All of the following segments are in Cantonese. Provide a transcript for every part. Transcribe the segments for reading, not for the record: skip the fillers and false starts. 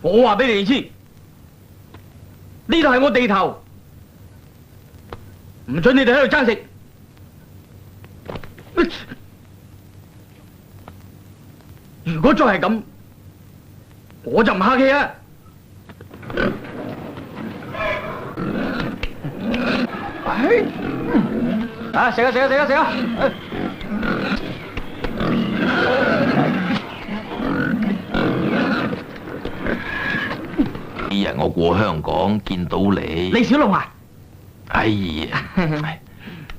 我話俾你哋知，呢度係我地頭，唔准你哋喺度爭食。如果再係咁，我就唔客氣啊！食啊食啊食啊食啊！呢日我過香港見到你，李小龍啊！哎呀，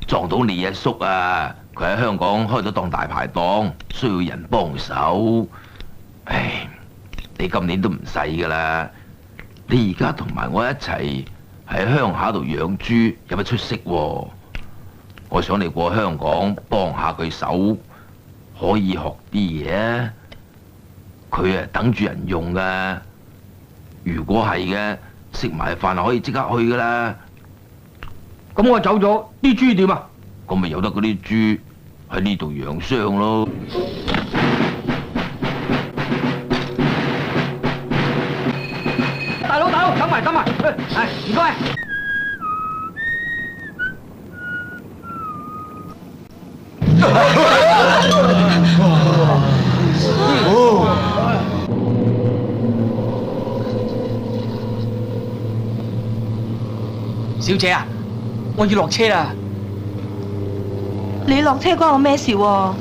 撞到你阿叔啊！佢喺香港開咗檔大排檔，需要人幫手。唉，你今年都唔細噶啦，你而家同埋我一齊喺鄉下度養豬，有乜出息喎？我想你過香港幫下佢手，可以學啲嘢。佢啊等住人用噶。如果係嘅，食埋飯可以即刻去噶啦。咁我走咗，啲豬點啊？咁咪由得嗰啲豬喺呢度養傷咯。大佬，等埋，係唔該。小姐啊，我要落車啦。你落車關我咩事喎？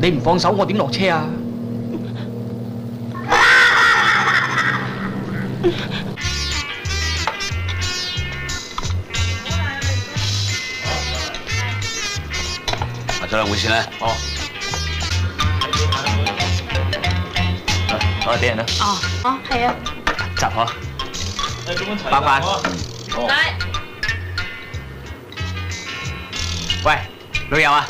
你唔放手，我點落車啊？再兩回先啦。哦。我哋啲人啦。哦，係啊。集合。包飯。嚟。喂，老友啊，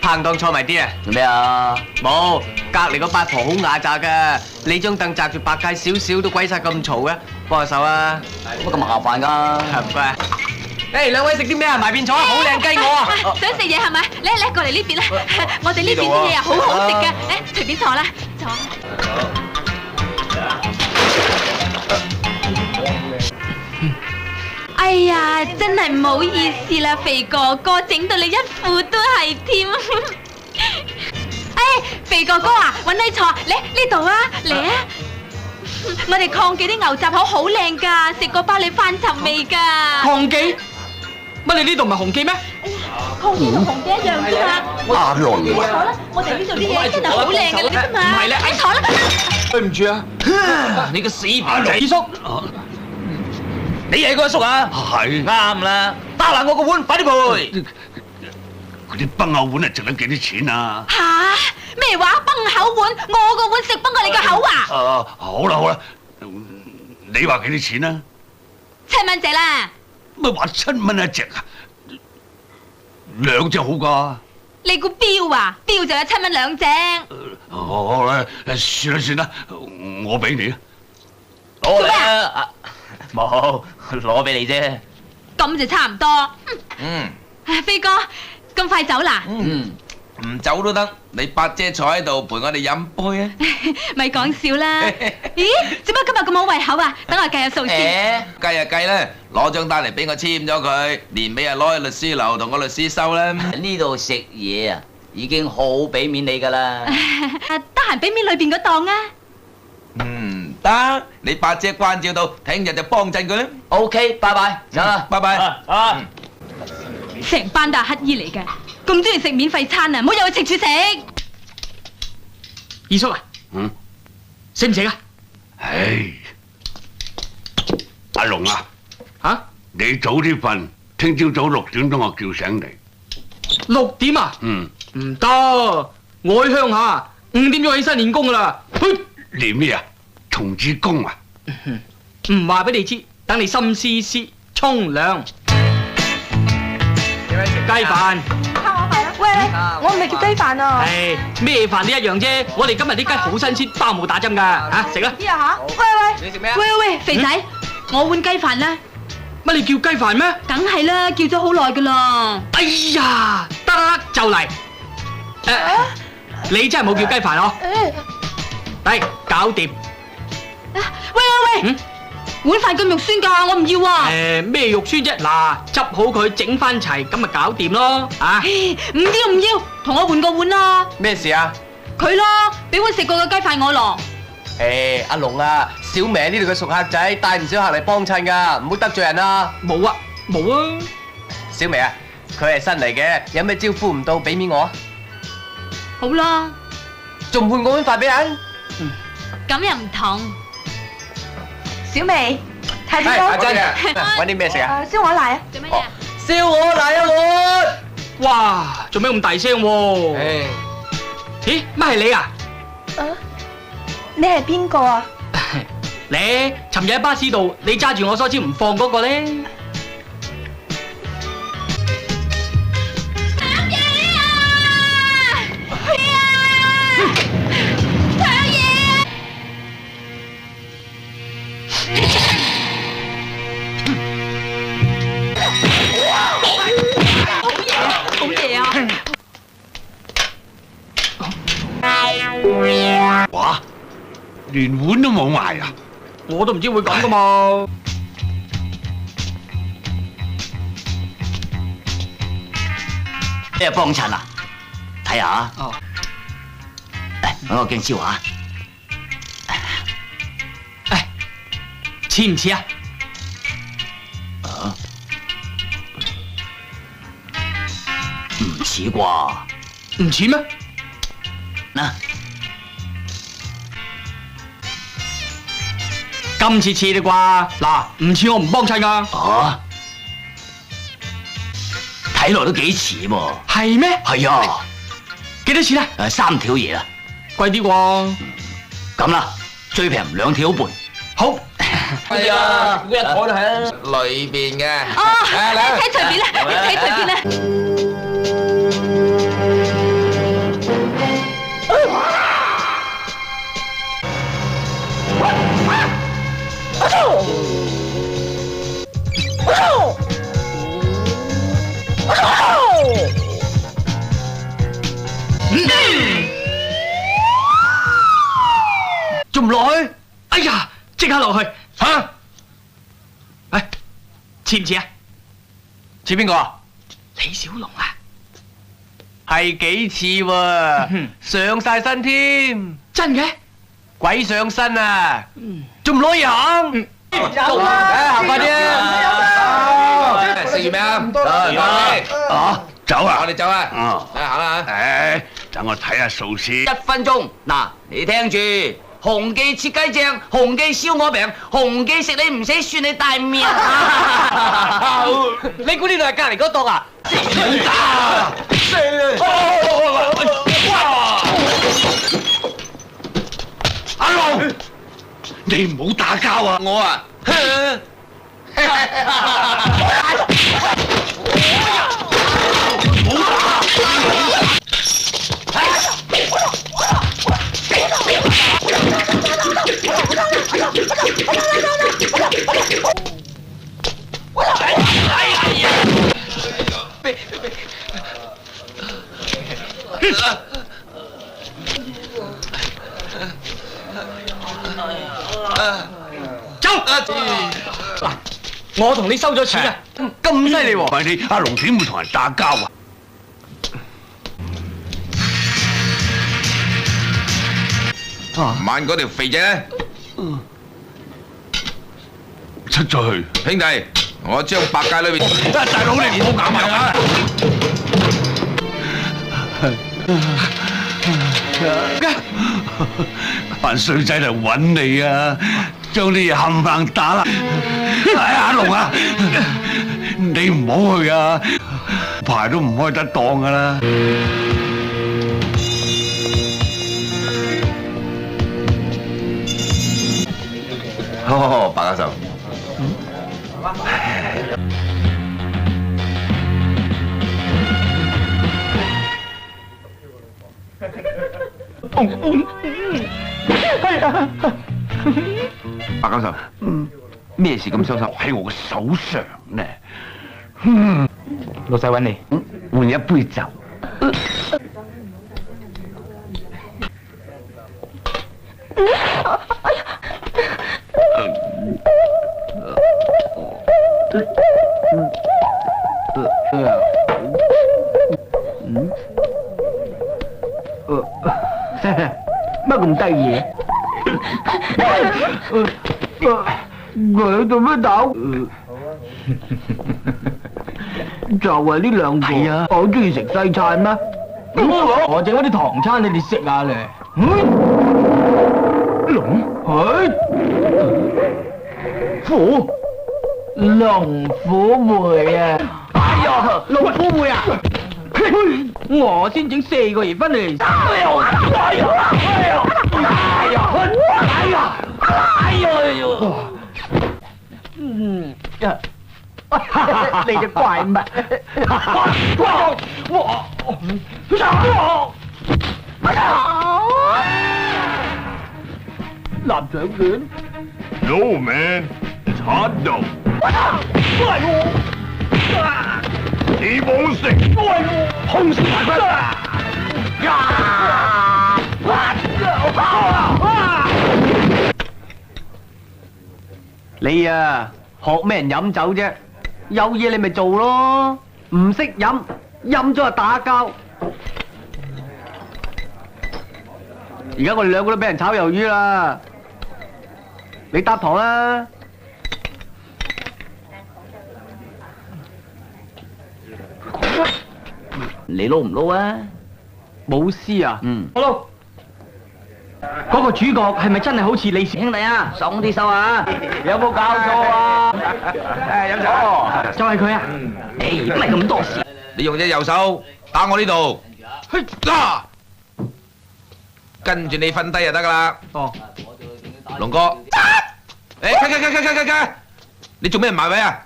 拍檔坐埋啲啊！做咩啊？冇，隔離個八婆好雅雜噶，你張凳擲住百佳少少都鬼晒咁嘈嘅，幫下手啊！乜咁麻煩㗎？唔該。誒，兩位食啲咩啊？埋邊坐啊！好靚雞我啊！想食嘢係咪？嚟過嚟呢邊啦！我哋呢邊啲嘢啊好好食嘅，誒隨便坐啦，坐。哎呀，真係唔好意思啦，肥哥哥，整到你一副都係添。誒，肥哥哥啊，揾你坐，嚟呢度啊，嚟啊！我哋抗記啲牛雜好好靚㗎，食過包你翻尋味㗎。抗記？乜你呢度唔係紅記咩？抗記同紅記一樣啫嘛。阿龍。坐啦，我哋呢度啲嘢真係好靚㗎，你知嘛？唔係咧，你坐啦。對唔住啊，你個死笨仔！二叔，你係個阿叔啊？係。啱啦，打爛我個碗，快啲賠！嗰啲崩口碗係值得幾多錢啊？吓？咩話？崩口碗？我個碗食崩過你個口啊？好啦，你話幾多錢啊7蚊隻啦。乜話7蚊一隻啊？2隻好㗎。你估標啊？標就有7蚊2隻。好啦，算啦，我俾你啊。攞嚟啊！冇，攞俾你啫。咁就差唔多。飛哥，咁快走啦？唔走都得，你八姐坐喺度陪我哋飲杯啊！咪講笑啦！咦，做乜今日咁好胃口啊？等我計下數先。計就計啦，攞張單嚟俾我簽咗佢，年尾啊攞去律師樓同個律師收啦。呢度食嘢啊，已經好俾面你噶啦。得閒俾面裏邊嗰檔啊。得，你八姐關照到，聽日就幫襯佢啦。OK，拜拜，走啦，拜拜。成班都係乞衣嚟嘅，咁中意食免費餐啊！唔好有去赤柱食。二叔啊，食唔食啊？唉，阿龍啊，吓？你早啲瞓，聽朝早6點鐘我叫醒你。 6點啊？唔得，我喺鄉下5點鐘起身練功噶啦。練咩啊？童子功啊？唔話俾你知，等你心思思沖涼。雞飯。靠我飯啦！喂，我唔係叫雞飯啊。唉，咩飯都一樣啫。我哋今日啲雞好新鮮，包冇打針噶。嚇，食啦。啲啊嚇！喂，你食咩啊？喂，肥仔，我碗雞飯啦。乜你叫雞飯咩？梗係啦，叫咗好耐噶啦。哎呀，得就嚟。你真係冇叫雞飯哦。嚟，搞掂。喂，碗飯咁肉酸㗎，我唔要啊！咩肉酸啫？嗱，執好佢，整翻齊，咁咪搞掂咯。啊，唔要，同我換個碗啦。咩事啊？佢咯，俾碗食過嘅雞飯我咯。阿龍啊，小明呢度嘅熟客仔帶唔少客嚟幫襯噶，唔好得罪人啊！冇啊，冇啊。小明啊，佢係新嚟嘅，有咩招呼唔到，俾面我啊！好啦，仲唔換我碗飯俾人？咁又唔同。小薇，太子阿哥，珍啊，揾啲咩食啊？燒鵝奶啊！做乜嘢？燒鵝嚟一碗。哇，做咩咁大聲喎？咦，乜係你啊？你係邊個啊？你尋日喺巴士度，你揸住我梳蕉唔放嗰個咧？好嘢啊！哇，連碗都冇埋啊！我都唔知會咁噶嘛。咩幫襯啊？睇下，哦，嚟揾個鏡燒下。似唔似啊？唔似啩？唔似咩？嗱，今次似你啩？嗱，唔似我唔幫襯噶。睇落都幾似喎。係咩？係啊，幾多錢啊？ 3條嘢啦。貴啲啩？咁啦，最平2條半。好。係啊，一台都係啊。裏邊嘅。哦，一齊隨便啦，一齊隨便啦。仲唔落去？哎呀，即刻落去！吓，似唔似啊？似邊個啊？李小龍啊？係幾似喎，上晒身添，真嘅？鬼上身啊！仲唔攞嘢行？有啊！行快啲啊！食完未啊？走啊！我哋走啊！啊，行啦唉，等我睇下數先。 1分鐘，嗱，你聽住，紅記切雞醬，紅記燒鵝餅，紅記食你唔死，算你大命。你估呢度係隔離嗰檔啊？阿龍，你唔好打交啊！我啊，走！嗱，我同你收咗錢啊！咁犀利喎！喂，你阿龍點會同人打交啊？晚嗰條肥仔咧，出咗去。兄弟，我將百佳裏邊，大佬你唔好搞埋啊！班衰仔嚟揾你啊！將啲嘢冚唪唥打啦！哎阿龍啊，你唔好去啊！排都唔開得檔噶啦！好，白教授。白教授，咩事咁傷心？喺我嘅手上呢。老細揾你，換一杯酒。乜咁得意？佢做咩打？就係呢兩個。係啊，我好中意食西餐咩？我整嗰啲唐餐，你哋食下咧。龍，虎，龍虎梅啊！哎呀，龍虎梅啊！我先整4個而分嚟。你隻怪物！臘腸卷 No man, it's hot dog。你冇食，空食你啊，學咩人飲酒啫？有嘢你咪做咯，唔識飲，飲咗就打交。而家我哋兩個都俾人炒魷魚啦，你搭堂啦。你撈唔撈啊？舞獅啊？好咯，嗰個主角係咪真係好似李兄弟啊，鬆啲手啊！有冇搞錯啊？飲酒。就係佢啊！唔係咁多事。你用隻右手打我呢度，嗱，跟住你瞓低就得噶啦。哦，龍哥，咳，你做咩唔埋位啊？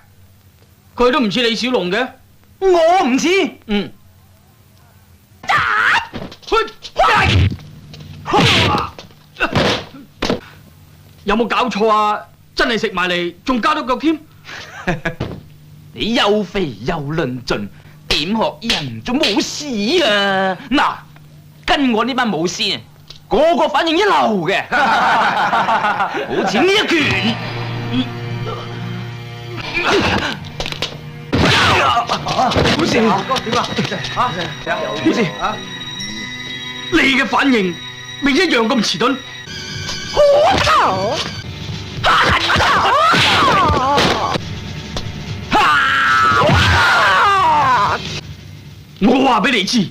佢都唔似李小龍嘅。我唔似。嗯。有冇搞錯啊？真係食埋嚟，仲加多腳添。你又肥又論盡，點學人做武師啊？嗱，跟我呢班武師，個個反應一流嘅，好似呢一拳。好事，哥點啊？好事啊！你嘅反應咪一樣咁遲鈍。我話俾你知，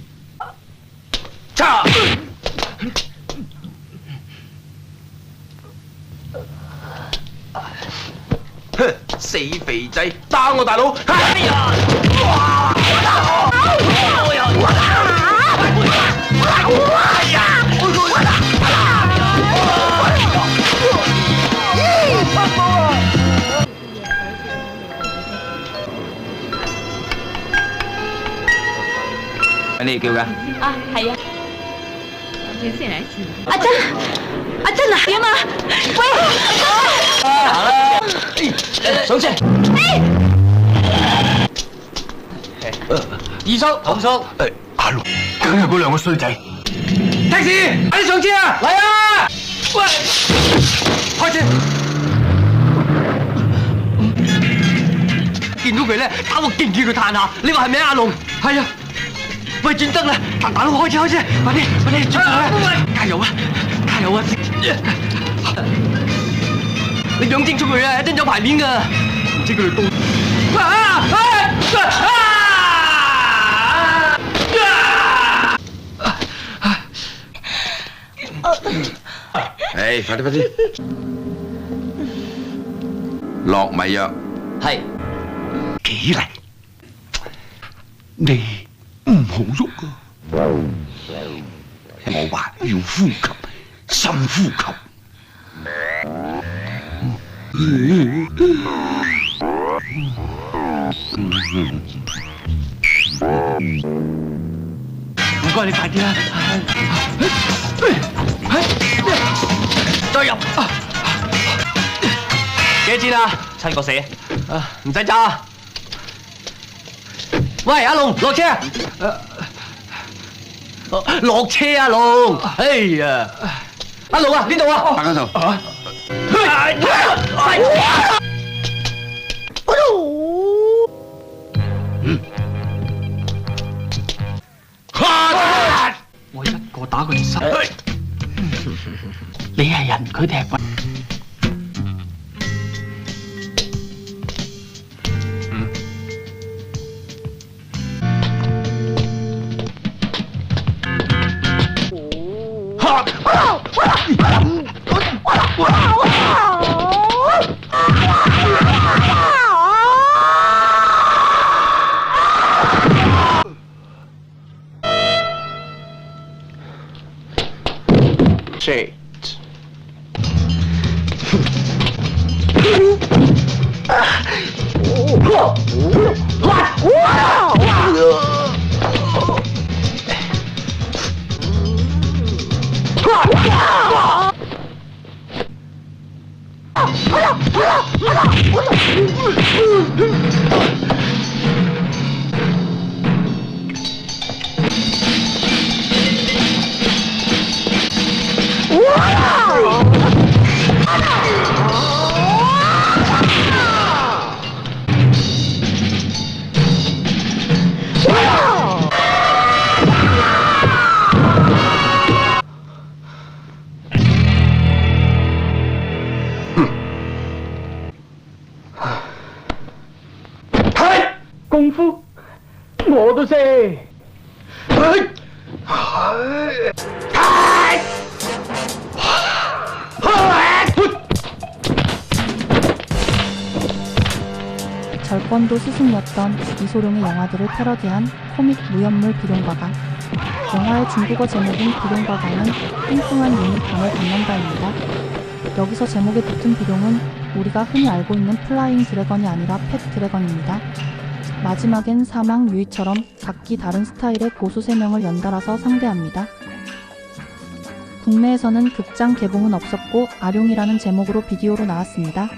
死肥仔，打我大佬！你叫嘅？啊，係啊。阿珍，阿珍啊，點啊？喂，上車。二叔、唐叔，阿龍，梗係嗰兩個衰仔。的士，快啲上車啊！嚟啊！喂，開車。見到佢咧，打我勁叫佢嘆下。你話係咪啊，阿龍？係啊。喂，轉燈啦！大佬開車，快啲，出嚟！加油啊！加油啊！你養精出佢啊，一陣有排面噶。唔知佢哋到。快啲！落迷藥。係。幾嚟？你唔好喐啊！我話要呼吸，深呼吸。唔該，你快啲啦！再入。幾錢啊？7個4。唔使揸。喂，阿龍，落車！落車啊，龍！哎呀，阿龍啊，呢度啊！大家就。我一個打佢哋10，你係人，佢哋係鬼。功夫我都識。절권도 스승이었던 이소룡의 영화들을 패러디한 코믹 무협물 비룡과가. 영화의 중국어 제목인 비룡과가는 뚱뚱한 유니콘을 담는다입니다. 여기서 제목에 붙은 비룡은 우리가 흔히 알고 있는 플라잉 드래건이 아니라 펫 드래건입니다. 마지막엔 사망 유이처럼 각기 다른 스타일의 고수 3명을 연달아서 상대합니다. 국내에서는 극장 개봉은 없었고 아룡이라는 제목으로 비디오로 나왔습니다.